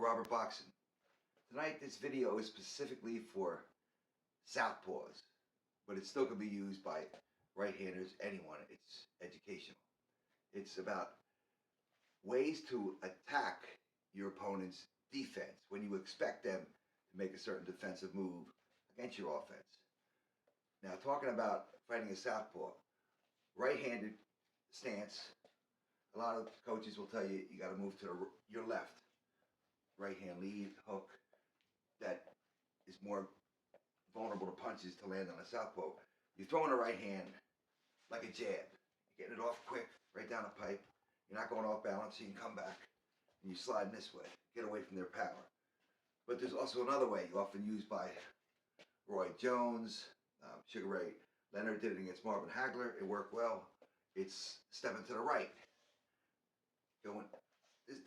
Robert Boxing. Tonight this video is specifically for southpaws, but it still can be used by right-handers, anyone. It's educational. It's about ways to attack your opponent's defense when you expect them to make a certain defensive move against your offense. Now, talking about fighting a southpaw, right-handed stance, a lot of coaches will tell you you got to move to your left. Right hand lead, hook, that is more vulnerable to punches to land on a southpaw. You're throwing the right hand like a jab. You're getting it off quick, right down the pipe. You're not going off balance, so you can come back. And you slide this way, get away from their power. But there's also another way, often used by Roy Jones, Sugar Ray Leonard did it against Marvin Hagler. It worked well. It's stepping to the right, going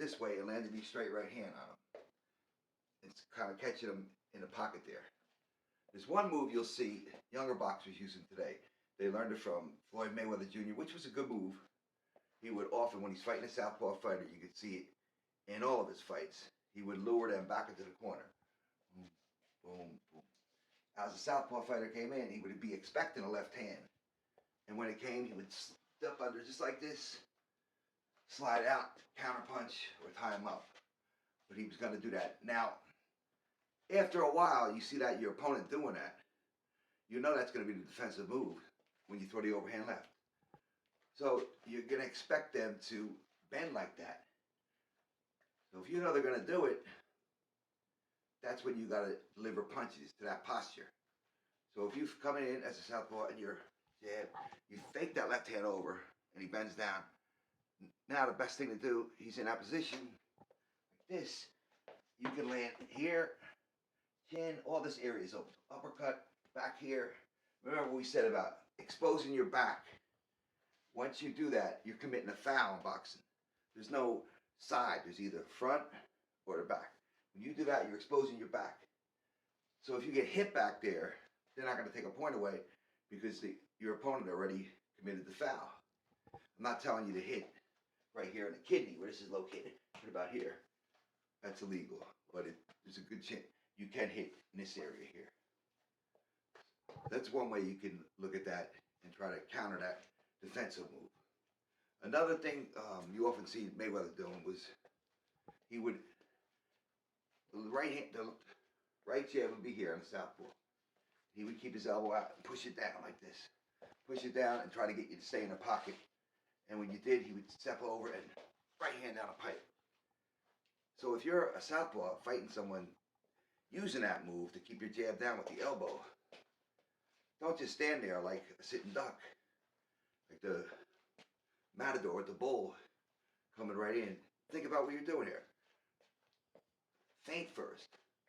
this way and landing the straight right hand on him. It's kind of catching him in the pocket there. There's one move you'll see younger boxers using today. They learned it from Floyd Mayweather Jr., which was a good move. He would often, when he's fighting a southpaw fighter, you could see it in all of his fights, he would lure them back into the corner. Boom, boom, boom. As a southpaw fighter came in, he would be expecting a left hand. And when it came, he would step under just like this, slide out, counter punch, or tie him up. But he was going to do that. Now, after a while, you see that your opponent doing that. You know that's going to be the defensive move when you throw the overhand left. So you're going to expect them to bend like that. So if you know they're going to do it, that's when you got to deliver punches to that posture. So if you're coming in as a southpaw and you're jab, you fake that left hand over and he bends down. Now the best thing to do, he's in that position, like this. You can land here, chin, all this area is open. Uppercut, back here. Remember what we said about exposing your back. Once you do that, you're committing a foul in boxing. There's no side. There's either front or the back. When you do that, you're exposing your back. So if you get hit back there, they're not going to take a point away because your opponent already committed the foul. I'm not telling you to hit right here in the kidney where this is located. What about here? That's illegal, but there's a good chance you can hit in this area here. That's one way you can look at that and try to counter that defensive move. Another thing you often see Mayweather doing was he would the right jab would be here on the southpaw. He would keep his elbow out and push it down like this. Push it down and try to get you to stay in the pocket. And when you did, he would step over and right hand down a pipe. So if you're a southpaw fighting someone using that move to keep your jab down with the elbow, don't just stand there like a sitting duck, like the matador with the bull coming right in. Think about what you're doing here. Feint first.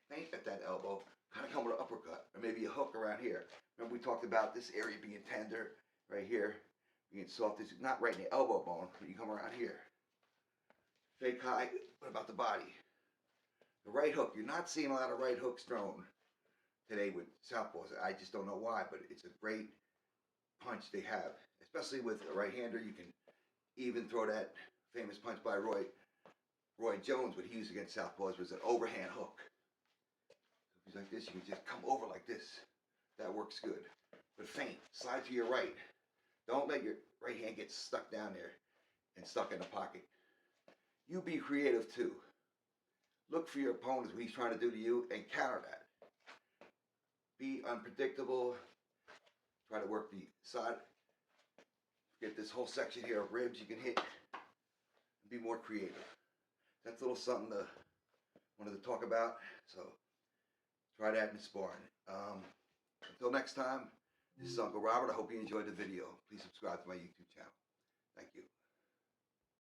Feint at that elbow. Kind of come with an uppercut or maybe a hook around here. Remember we talked about this area being tender right here, being soft. It's not right in the elbow bone, but you come around here. Fake high. What about the body? The right hook. You're not seeing a lot of right hooks thrown today with southpaws. I just don't know why, but it's a great punch they have. Especially with a right-hander, you can even throw that famous punch by Roy Jones, what he used against southpaws was an overhand hook. So if he's like this, you can just come over like this. That works good. But feint, slide to your right. Don't let your right hand get stuck down there and stuck in the pocket. You be creative too. Look for your opponents, what he's trying to do to you, and counter that. Be unpredictable. Try to work the side. Get this whole section here of ribs you can hit. And be more creative. That's a little something I wanted to talk about. So try that in sparring. Until next time, this is Uncle Robert. I hope you enjoyed the video. Please subscribe to my YouTube channel. Thank you.